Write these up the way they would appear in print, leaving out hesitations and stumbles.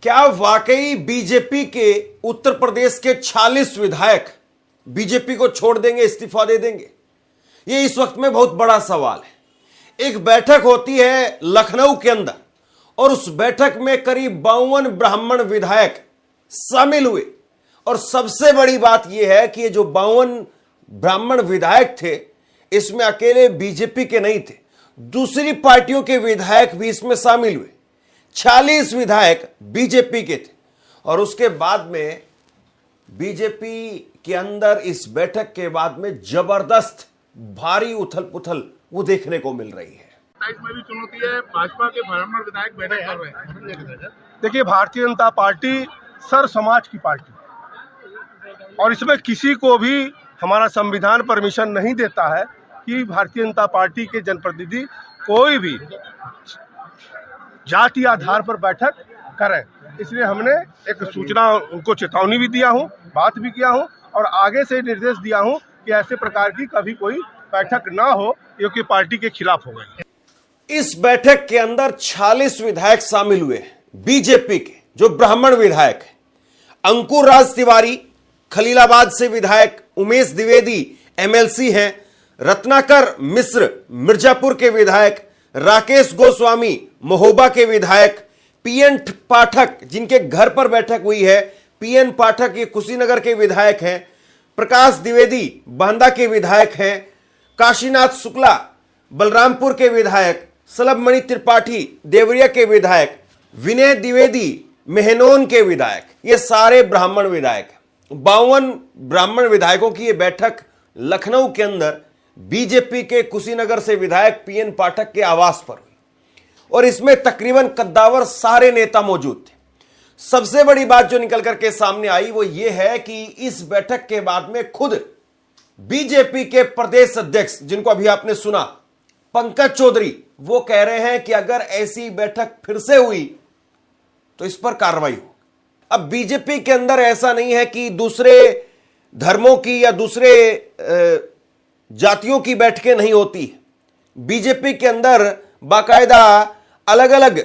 क्या वाकई बीजेपी के उत्तर प्रदेश के 46 विधायक बीजेपी को छोड़ देंगे, इस्तीफा दे देंगे? यह इस वक्त में बहुत बड़ा सवाल है। एक बैठक होती है लखनऊ के अंदर और उस बैठक में करीब 52 ब्राह्मण विधायक शामिल हुए और सबसे बड़ी बात यह है कि ये जो 52 ब्राह्मण विधायक थे इसमें अकेले बीजेपी के नहीं थे, दूसरी पार्टियों के विधायक भी इसमें शामिल हुए। 46 विधायक बीजेपी के थे और उसके बाद में बीजेपी के अंदर इस बैठक के बाद में जबरदस्त भारी उथल पुथल वो देखने को मिल रही है। 27 में भी चुनौती है, भाजपा के ब्राह्मण विधायक बैठक कर रहे हैं। देखिए, भारतीय जनता पार्टी सर समाज की पार्टी और इसमें किसी को भी हमारा संविधान परमिशन नहीं देता है कि भारतीय जनता पार्टी के जनप्रतिनिधि कोई भी जाति आधार पर बैठक करें। इसलिए हमने एक सूचना उनको चेतावनी भी दिया हूं, बात भी किया हूं और आगे से निर्देश दिया हूं कि ऐसे प्रकार की कभी कोई बैठक ना हो, क्योंकि पार्टी के खिलाफ हो गए। इस बैठक के अंदर 46 विधायक शामिल हुए बीजेपी के, जो ब्राह्मण विधायक हैं। अंकुर राज तिवारी खलीलाबाद से विधायक, उमेश द्विवेदी एमएलसी हैं, रत्नाकर मिश्र मिर्जापुर के विधायक, राकेश गोस्वामी महोबा के विधायक, पीएन पाठक जिनके घर पर बैठक हुई है, पीएन पाठक ये कुशीनगर के विधायक हैं, प्रकाश द्विवेदी बांदा के विधायक हैं, काशीनाथ शुक्ला बलरामपुर के विधायक, सलभमणि त्रिपाठी देवरिया के विधायक, विनय द्विवेदी मेहनोन के विधायक, ये सारे ब्राह्मण विधायक। 52 ब्राह्मण विधायकों की यह बैठक लखनऊ के अंदर बीजेपी के कुशीनगर से विधायक पीएन पाठक के आवास पर हुई और इसमें तकरीबन कद्दावर सारे नेता मौजूद थे। सबसे बड़ी बात जो निकल करके सामने आई वो ये है कि इस बैठक के बाद में खुद बीजेपी के प्रदेश अध्यक्ष, जिनको अभी आपने सुना, पंकज चौधरी, वो कह रहे हैं कि अगर ऐसी बैठक फिर से हुई तो इस पर कार्रवाई हो। अब बीजेपी के अंदर ऐसा नहीं है कि दूसरे धर्मों की या दूसरे जातियों की बैठकें नहीं होती। बीजेपी के अंदर बाकायदा अलग अलग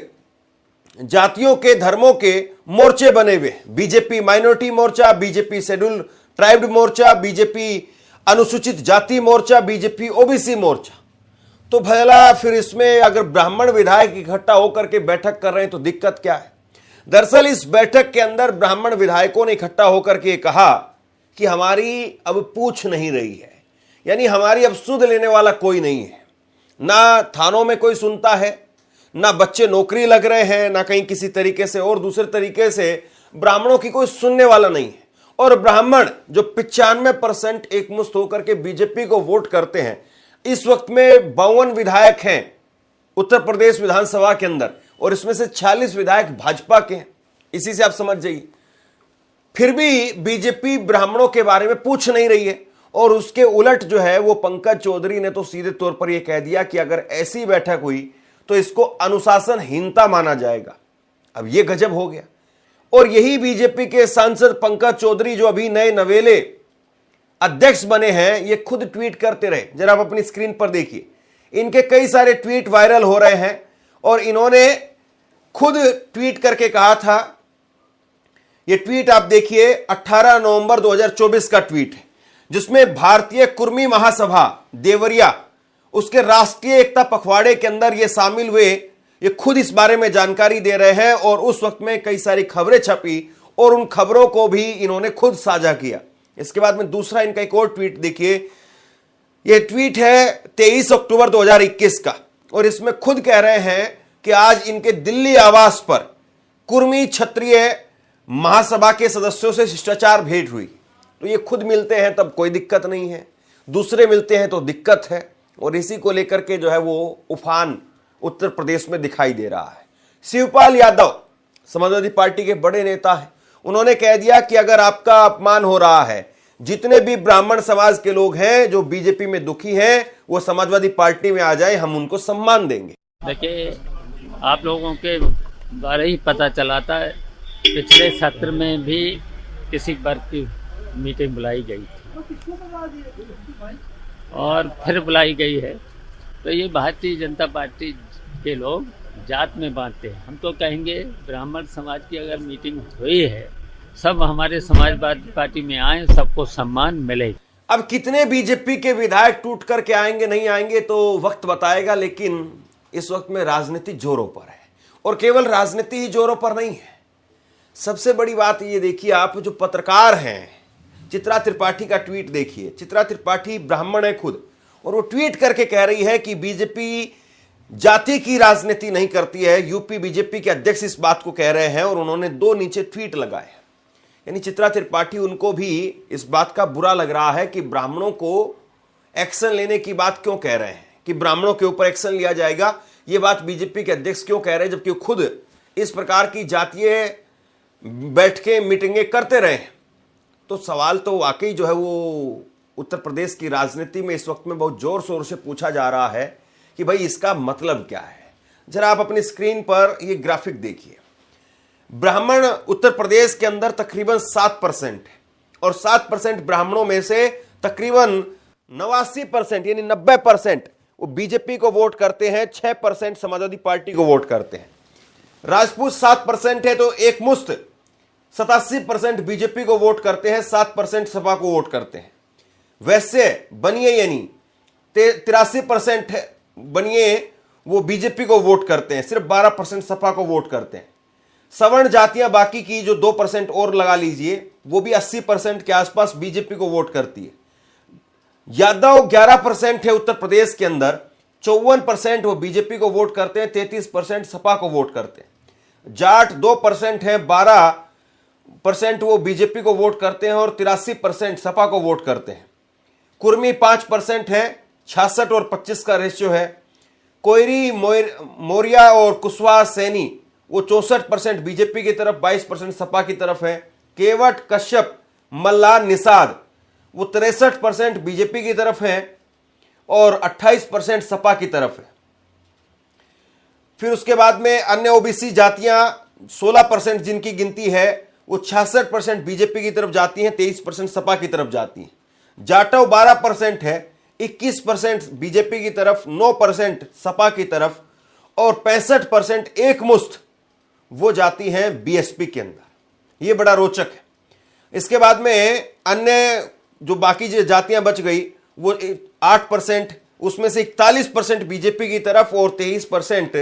जातियों के, धर्मों के मोर्चे बने हुए, बीजेपी माइनॉरिटी मोर्चा, बीजेपी शेड्यूल ट्राइब्ड मोर्चा, बीजेपी अनुसूचित जाति मोर्चा, बीजेपी ओबीसी मोर्चा। तो भला फिर इसमें अगर ब्राह्मण विधायक इकट्ठा होकर के बैठक कर रहे हैं तो दिक्कत क्या है? दरअसल इस बैठक के अंदर ब्राह्मण विधायकों ने इकट्ठा होकर के कहा कि हमारी अब पूछ नहीं रही है, यानी हमारी अब सुध लेने वाला कोई नहीं है। ना थानों में कोई सुनता है, ना बच्चे नौकरी लग रहे हैं, ना कहीं किसी तरीके से और दूसरे तरीके से ब्राह्मणों की कोई सुनने वाला नहीं है। और ब्राह्मण जो 95% एकमुश्त होकर के बीजेपी को वोट करते हैं, इस वक्त में 52 विधायक हैं उत्तर प्रदेश विधानसभा के अंदर और इसमें से 46 विधायक भाजपा के हैं। इसी से आप समझ जाइए, फिर भी बीजेपी ब्राह्मणों के बारे में पूछ नहीं रही है। और उसके उलट जो है वो पंकज चौधरी ने तो सीधे तौर पर यह कह दिया कि अगर ऐसी बैठक हुई तो इसको अनुशासनहीनता माना जाएगा। अब यह गजब हो गया। और यही बीजेपी के सांसद पंकज चौधरी, जो अभी नए नवेले अध्यक्ष बने हैं, ये खुद ट्वीट करते रहे। जरा आप अपनी स्क्रीन पर देखिए, इनके कई सारे ट्वीट वायरल हो रहे हैं और इन्होंने खुद ट्वीट करके कहा था, ये ट्वीट आप देखिए, 18 नवंबर 2024 का ट्वीट है, जिसमें भारतीय कुर्मी महासभा देवरिया, उसके राष्ट्रीय एकता पखवाड़े के अंदर ये शामिल हुए। ये खुद इस बारे में जानकारी दे रहे हैं और उस वक्त में कई सारी खबरें छपी और उन खबरों को भी इन्होंने खुद साझा किया। इसके बाद में दूसरा इनका एक और ट्वीट देखिए, ये ट्वीट है 23 अक्टूबर 2021 का और इसमें खुद कह रहे हैं कि आज इनके दिल्ली आवास पर कुर्मी क्षत्रिय महासभा के सदस्यों से शिष्टाचार भेंट हुई। तो ये खुद मिलते हैं तब कोई दिक्कत नहीं है, दूसरे मिलते हैं तो दिक्कत है। और इसी को लेकर के जो है वो उफान उत्तर प्रदेश में दिखाई दे रहा है। शिवपाल यादव समाजवादी पार्टी के बड़े नेता हैं, उन्होंने कह दिया कि अगर आपका अपमान हो रहा है, जितने भी ब्राह्मण समाज के लोग हैं जो बीजेपी में दुखी हैं, वो समाजवादी पार्टी में आ जाए, हम उनको सम्मान देंगे। देखिए, आप लोगों के बारे ही पता चलाता है, पिछले सत्र में भी किसी वर्ग की मीटिंग बुलाई गई थी और फिर बुलाई गई है। तो ये भारतीय जनता पार्टी के लोग जात में बांटते हैं। हम तो कहेंगे ब्राह्मण समाज की अगर मीटिंग हुई है, सब हमारे समाजवादी पार्टी में आए, सबको सम्मान मिले। अब कितने बीजेपी के विधायक टूट करके आएंगे नहीं आएंगे तो वक्त बताएगा, लेकिन इस वक्त में राजनीति जोरों पर है, और केवल राजनीति ही जोरों पर नहीं है। सबसे बड़ी बात ये देखिए, आप जो पत्रकार हैं, चित्रा त्रिपाठी का ट्वीट देखिए। चित्रा त्रिपाठी ब्राह्मण है खुद, और वो ट्वीट करके कह रही है कि बीजेपी जाति की राजनीति नहीं करती है। यूपी बीजेपी के अध्यक्ष इस बात को कह रहे हैं, और उन्होंने 2 नीचे ट्वीट लगाए। यानी चित्रा त्रिपाठी, उनको भी इस बात का बुरा लग रहा है कि ब्राह्मणों को एक्शन लेने की बात क्यों कह रहे हैं, कि ब्राह्मणों के ऊपर एक्शन लिया जाएगा, ये बात बीजेपी के अध्यक्ष क्यों कह रहे हैं, जबकि खुद इस प्रकार की जातीय बैठ के मीटिंगें करते रहे। तो सवाल तो वाकई जो है वो उत्तर प्रदेश की राजनीति में इस वक्त में बहुत जोर शोर से पूछा जा रहा है कि भाई इसका मतलब क्या है। जरा आप अपनी स्क्रीन पर ये ग्राफिक देखिए। ब्राह्मण उत्तर प्रदेश के अंदर तकरीबन 7% है, और 7% ब्राह्मणों में से तकरीबन 89% यानी 90% वो बीजेपी को वोट करते हैं, 6% समाजवादी पार्टी को वोट करते हैं। राजपूत 7% है, तो एक मुश्त 87% बीजेपी को वोट करते हैं, 7% सपा को वोट करते हैं। वैसे बनिए यानी 83% बनिए वो बीजेपी को वोट करते हैं, सिर्फ 12% सपा को वोट करते हैं। सवर्ण जातियां बाकी की जो 2% और लगा लीजिए, वो भी 80% के आसपास बीजेपी को वोट करती है। यादव 11% है उत्तर प्रदेश के अंदर, 54% वो बीजेपी को वोट करते हैं, 33% सपा को वोट करते हैं। जाट 2% है, 12% वो बीजेपी को वोट करते हैं और 83% सपा को वोट करते हैं। कुर्मी 5% है, 66 और 25 का रेशियो है। कोयरी, मौर्या और कुशवाहा सैनी वो 64% बीजेपी की तरफ, 22% सपा की तरफ है। केवट, कश्यप, मल्लार, निषाद वो 63% बीजेपी की तरफ है और 28% सपा की तरफ है। फिर उसके बाद में अन्य ओबीसी जातियां 16% जिनकी गिनती है, वो 66% बीजेपी की तरफ जाती हैं, 23% सपा की तरफ जाती हैं। जाटव 12% है, 21% बीजेपी की तरफ, 9% सपा की तरफ, और 65% एक मुश्त वो जाती हैं बीएसपी के अंदर। ये बड़ा रोचक है। इसके बाद में अन्य जो बाकी जो जातियां बच गई वो 8%, उसमें से 41% बीजेपी की तरफ और 23%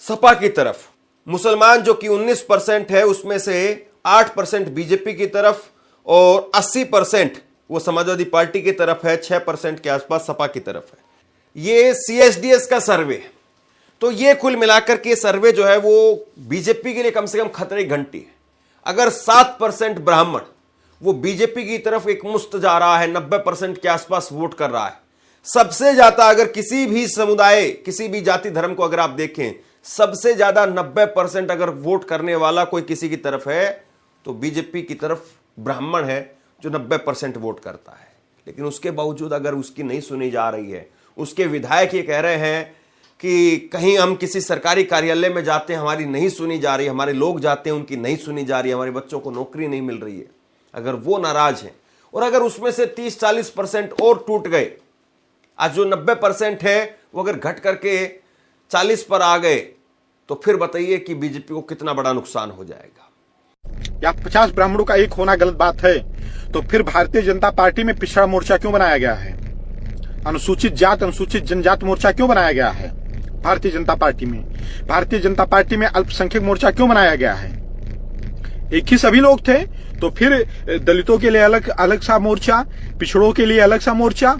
सपा की तरफ। मुसलमान जो कि 19% है, उसमें से 8% बीजेपी की तरफ और 80% वो समाजवादी पार्टी की तरफ है, 6% के आसपास सपा की तरफ है। ये CSDS का सर्वे है। तो ये कुल मिलाकर के सर्वे जो है वो बीजेपी के लिए कम से कम खतरे की घंटी है। अगर 7% ब्राह्मण वो बीजेपी की तरफ एक मुश्त जा रहा है, 90% के आसपास वोट कर रहा है। सबसे ज्यादा अगर किसी भी समुदाय, किसी भी जाति धर्म को अगर आप देखें, सबसे ज्यादा 90% अगर वोट करने वाला कोई किसी की तरफ है तो बीजेपी की तरफ ब्राह्मण है जो 90% वोट करता है। लेकिन उसके बावजूद अगर उसकी नहीं सुनी जा रही है, उसके विधायक ये कह रहे हैं कि कहीं हम किसी सरकारी कार्यालय में जाते हैं, हमारी नहीं सुनी जा रही, हमारे लोग जाते हैं उनकी नहीं सुनी जा रही, हमारे बच्चों को नौकरी नहीं मिल रही है, अगर वो नाराज हैं, और अगर उसमें से 30-40% और टूट गए, आज जो 90% है वो अगर घट करके 40 पर आ गए, तो फिर बताइए कि बीजेपी को कितना बड़ा नुकसान हो जाएगा। या 50 ब्राह्मणों का एक होना गलत बात है, तो फिर भारतीय जनता पार्टी में पिछड़ा मोर्चा क्यों बनाया गया है? अनुसूचित जात, अनुसूचित जनजात मोर्चा क्यों बनाया गया है भारतीय जनता पार्टी में? भारतीय जनता पार्टी में अल्पसंख्यक मोर्चा क्यों बनाया गया है? एक ही सभी लोग थे, तो फिर दलितों के लिए अलग सा मोर्चा, पिछड़ों के लिए अलग सा मोर्चा,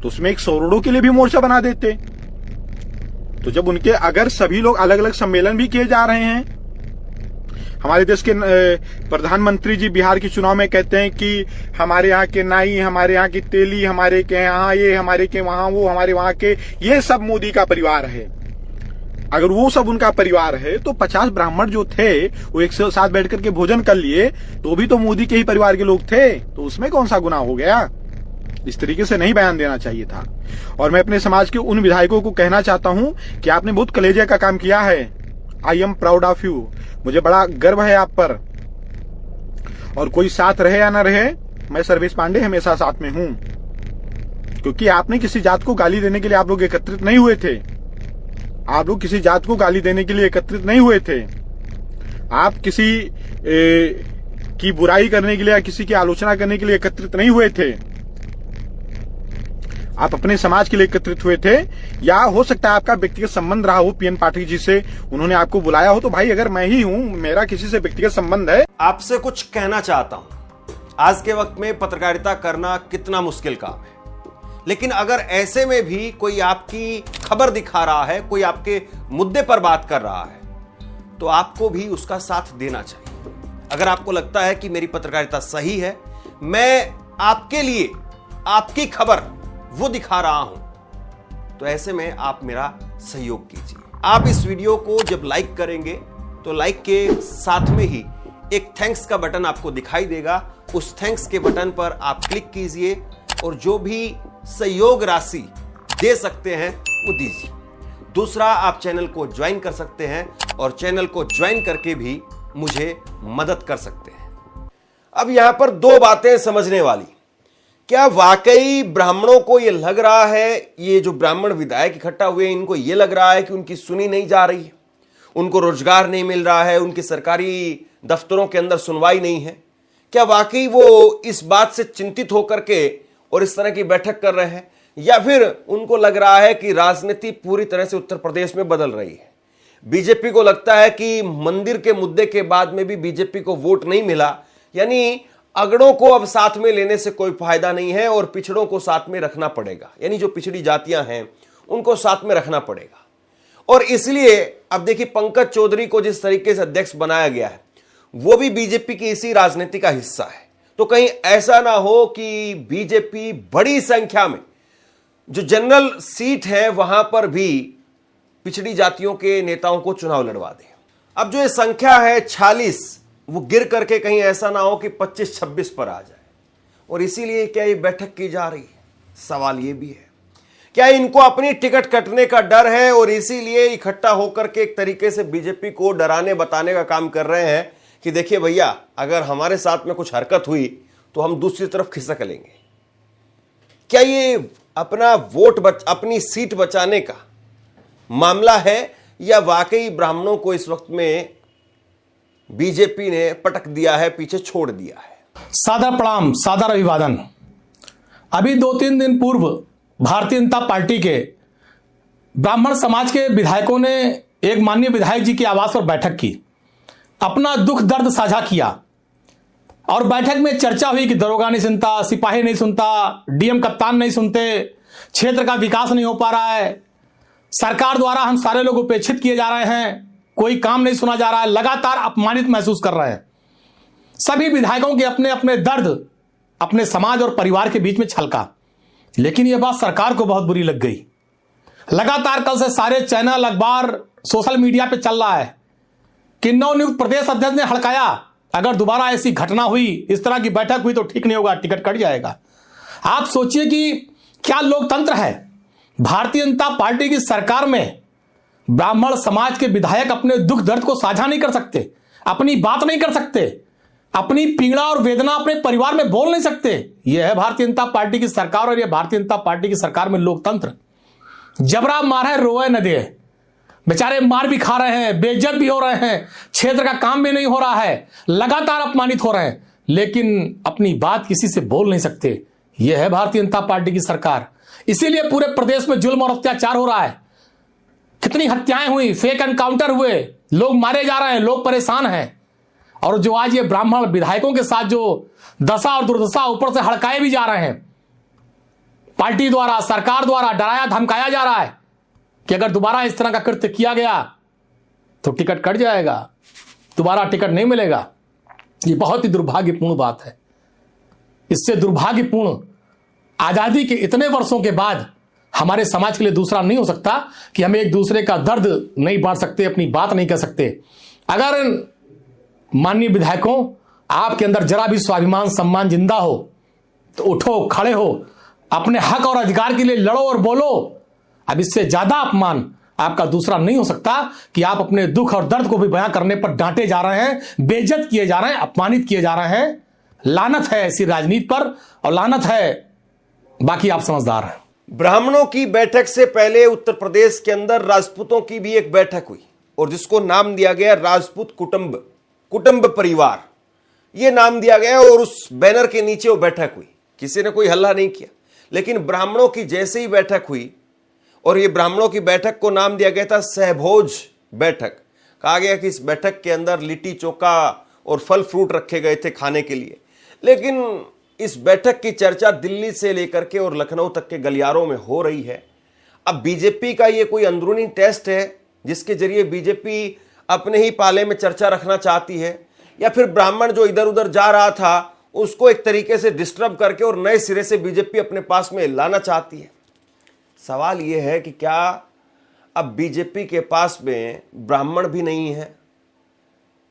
तो उसमें एक सवर्णों के लिए भी मोर्चा बना देते। तो जब उनके अगर सभी लोग अलग अलग सम्मेलन भी किए जा रहे हैं, हमारे देश के प्रधानमंत्री जी बिहार के चुनाव में कहते हैं कि हमारे यहाँ के नाई, हमारे यहाँ की तेली, हमारे के यहाँ ये, हमारे के वहां वो, हमारे वहां के ये सब मोदी का परिवार है। अगर वो सब उनका परिवार है तो 50 ब्राह्मण जो थे वो एक साथ बैठ करके भोजन कर लिए, तो भी तो मोदी के ही परिवार के लोग थे, तो उसमें कौन सा गुनाह हो गया? इस तरीके से नहीं बयान देना चाहिए था। और मैं अपने समाज के उन विधायकों को कहना चाहता हूं कि आपने बहुत कलेजे का काम किया है। I am proud of you. मुझे बड़ा गर्व है आप पर। और कोई साथ रहे या ना रहे, मैं सर्वेश पांडे हमेशा साथ में हूं, क्योंकि आपने किसी जात को गाली देने के लिए आप लोग एकत्रित नहीं हुए थे। आप लोग किसी जात को गाली देने के लिए एकत्रित नहीं हुए थे। आप किसी की बुराई करने के लिए या किसी की आलोचना करने के लिए एकत्रित नहीं हुए थे। आप अपने समाज के लिए एकत्रित हुए थे, या हो सकता है आपका व्यक्तिगत संबंध रहा हो पीएन पाठक जी से, उन्होंने आपको बुलाया हो। तो भाई अगर मैं ही हूं, मेरा किसी से व्यक्तिगत संबंध है। आपसे कुछ कहना चाहता हूं। आज के वक्त में पत्रकारिता करना कितना मुश्किल काम है, लेकिन अगर ऐसे में भी कोई आपकी खबर दिखा रहा है, कोई आपके मुद्दे पर बात कर रहा है, तो आपको भी उसका साथ देना चाहिए। अगर आपको लगता है कि मेरी पत्रकारिता सही है, मैं आपके लिए आपकी खबर वो दिखा रहा हूं, तो ऐसे में आप मेरा सहयोग कीजिए। आप इस वीडियो को जब लाइक करेंगे तो लाइक के साथ में ही एक थैंक्स का बटन आपको दिखाई देगा। उस थैंक्स के बटन पर आप क्लिक कीजिए और जो भी सहयोग राशि दे सकते हैं वो दीजिए। दूसरा, आप चैनल को ज्वाइन कर सकते हैं और चैनल को ज्वाइन करके भी मुझे मदद कर सकते हैं। अब यहां पर दो बातें समझने वाली। क्या वाकई ब्राह्मणों को यह लग रहा है, ये जो ब्राह्मण विधायक इकट्ठा हुए इनको यह लग रहा है कि उनकी सुनी नहीं जा रही है, उनको रोजगार नहीं मिल रहा है, उनकी सरकारी दफ्तरों के अंदर सुनवाई नहीं है? क्या वाकई वो इस बात से चिंतित होकर के और इस तरह की बैठक कर रहे हैं, या फिर उनको लग रहा है कि राजनीति पूरी तरह से उत्तर प्रदेश में बदल रही है? बीजेपी को लगता है कि मंदिर के मुद्दे के बाद में भी बीजेपी को वोट नहीं मिला, यानी अगड़ों को अब साथ में लेने से कोई फायदा नहीं है और पिछड़ों को साथ में रखना पड़ेगा, यानी जो पिछड़ी जातियां हैं उनको साथ में रखना पड़ेगा। और इसलिए अब देखिए, पंकज चौधरी को जिस तरीके से अध्यक्ष बनाया गया है वो भी बीजेपी की इसी राजनीति का हिस्सा है। तो कहीं ऐसा ना हो कि बीजेपी बड़ी संख्या में जो जनरल सीट है वहां पर भी पिछड़ी जातियों के नेताओं को चुनाव लड़वा दे। अब जो ये संख्या है 46, वो गिर करके कहीं ऐसा ना हो कि 25-26 पर आ जाए। और इसीलिए क्या ये बैठक की जा रही है? सवाल ये भी है, क्या इनको अपनी टिकट कटने का डर है और इसीलिए इकट्ठा होकर के एक तरीके से बीजेपी को डराने बताने का काम कर रहे हैं कि देखिए भैया, अगर हमारे साथ में कुछ हरकत हुई तो हम दूसरी तरफ खिसक लेंगे? क्या ये अपना अपनी सीट बचाने का मामला है, या वाकई ब्राह्मणों को इस वक्त में बीजेपी ने पटक दिया है, पीछे छोड़ दिया है? सादर प्रणाम, सादर अभिवादन। अभी 2-3 दिन पूर्व भारतीय जनता पार्टी के ब्राह्मण समाज के विधायकों ने एक माननीय विधायक जी के आवास पर बैठक की, अपना दुख दर्द साझा किया और बैठक में चर्चा हुई कि दरोगा नहीं सुनता, सिपाही नहीं सुनता, डीएम कप्तान नहीं सुनते, क्षेत्र का विकास नहीं हो पा रहा है, सरकार द्वारा हम सारे लोग उपेक्षित किए जा रहे हैं, कोई काम नहीं सुना जा रहा है, लगातार अपमानित महसूस कर रहे हैं। सभी विधायकों के अपने अपने दर्द अपने समाज और परिवार के बीच में छलका, लेकिन यह बात सरकार को बहुत बुरी लग गई। लगातार कल से सारे चैनल, अखबार, सोशल मीडिया पे चल रहा है कि नवनियुक्त प्रदेश अध्यक्ष ने हड़काया, अगर दोबारा ऐसी घटना हुई, इस तरह की बैठक हुई तो ठीक नहीं होगा, टिकट कट जाएगा। आप सोचिए कि क्या लोकतंत्र है। भारतीय जनता पार्टी की सरकार में ब्राह्मण समाज के विधायक अपने दुख दर्द को साझा नहीं कर सकते, अपनी बात नहीं कर सकते, अपनी पीड़ा और वेदना अपने परिवार में बोल नहीं सकते। यह है भारतीय जनता पार्टी की सरकार, और यह भारतीय जनता पार्टी की सरकार में लोकतंत्र। जबरा मार है, रोए न दे, बेचारे मार भी खा रहे हैं, बेइज्जत भी हो रहे हैं, क्षेत्र का काम भी नहीं हो रहा है, लगातार अपमानित हो रहे हैं, लेकिन अपनी बात किसी से बोल नहीं सकते। यह है भारतीय जनता पार्टी की सरकार। इसीलिए पूरे प्रदेश में जुल्म और अत्याचार हो रहा है। कितनी हत्याएं हुई, फेक एनकाउंटर हुए, लोग मारे जा रहे हैं, लोग परेशान हैं। और जो आज ये ब्राह्मण विधायकों के साथ जो दशा और दुर्दशा, ऊपर से हड़काए भी जा रहे हैं, पार्टी द्वारा, सरकार द्वारा डराया धमकाया जा रहा है कि अगर दोबारा इस तरह का कृत्य किया गया तो टिकट कट जाएगा, दोबारा टिकट नहीं मिलेगा। ये बहुत ही दुर्भाग्यपूर्ण बात है। इससे दुर्भाग्यपूर्ण आजादी के इतने वर्षों के बाद हमारे समाज के लिए दूसरा नहीं हो सकता कि हम एक दूसरे का दर्द नहीं बांट सकते, अपनी बात नहीं कर सकते। अगर माननीय विधायकों, आपके अंदर जरा भी स्वाभिमान सम्मान जिंदा हो तो उठो, खड़े हो, अपने हक और अधिकार के लिए लड़ो और बोलो। अब इससे ज्यादा अपमान आपका दूसरा नहीं हो सकता कि आप अपने दुख और दर्द को भी बयां करने पर डांटे जा रहे हैं, बेइज्जत किए जा रहे हैं, अपमानित किए जा रहे हैं। लानत है ऐसी राजनीति पर, और लानत है, बाकी आप समझदार हैं। ब्राह्मणों की बैठक से पहले उत्तर प्रदेश के अंदर राजपूतों की भी एक बैठक हुई और जिसको नाम दिया गया राजपूत कुटुंब परिवार, यह नाम दिया गया और उस बैनर के नीचे वो बैठक हुई। किसी ने कोई हल्ला नहीं किया, लेकिन ब्राह्मणों की जैसे ही बैठक हुई और ये ब्राह्मणों की बैठक को नाम दिया गया था सहभोज बैठक। कहा गया कि इस बैठक के अंदर लिट्टी चोखा और फल फ्रूट रखे गए थे खाने के लिए। लेकिन इस बैठक की चर्चा दिल्ली से लेकर के और लखनऊ तक के गलियारों में हो रही है। अब बीजेपी का ये कोई अंदरूनी टेस्ट है जिसके जरिए बीजेपी अपने ही पाले में चर्चा रखना चाहती है, या फिर ब्राह्मण जो इधर उधर जा रहा था उसको एक तरीके से डिस्टर्ब करके और नए सिरे से बीजेपी अपने पास में लाना चाहती है। सवाल यह है कि क्या अब बीजेपी के पास में ब्राह्मण भी नहीं है?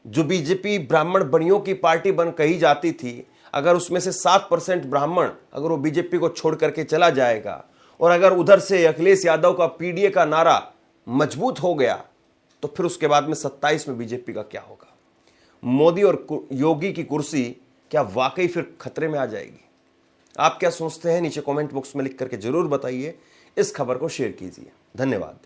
जो बीजेपी ब्राह्मण बनियों की पार्टी बन कही जाती थी, अगर उसमें से 7% ब्राह्मण अगर वो बीजेपी को छोड़ करके चला जाएगा और अगर उधर से अखिलेश यादव का पीडीए का नारा मजबूत हो गया तो फिर उसके बाद में 27 में बीजेपी का क्या होगा? मोदी और योगी की कुर्सी क्या वाकई फिर खतरे में आ जाएगी? आप क्या सोचते हैं? नीचे कमेंट बॉक्स में लिख करके जरूर बताइए। इस खबर को शेयर कीजिए। धन्यवाद।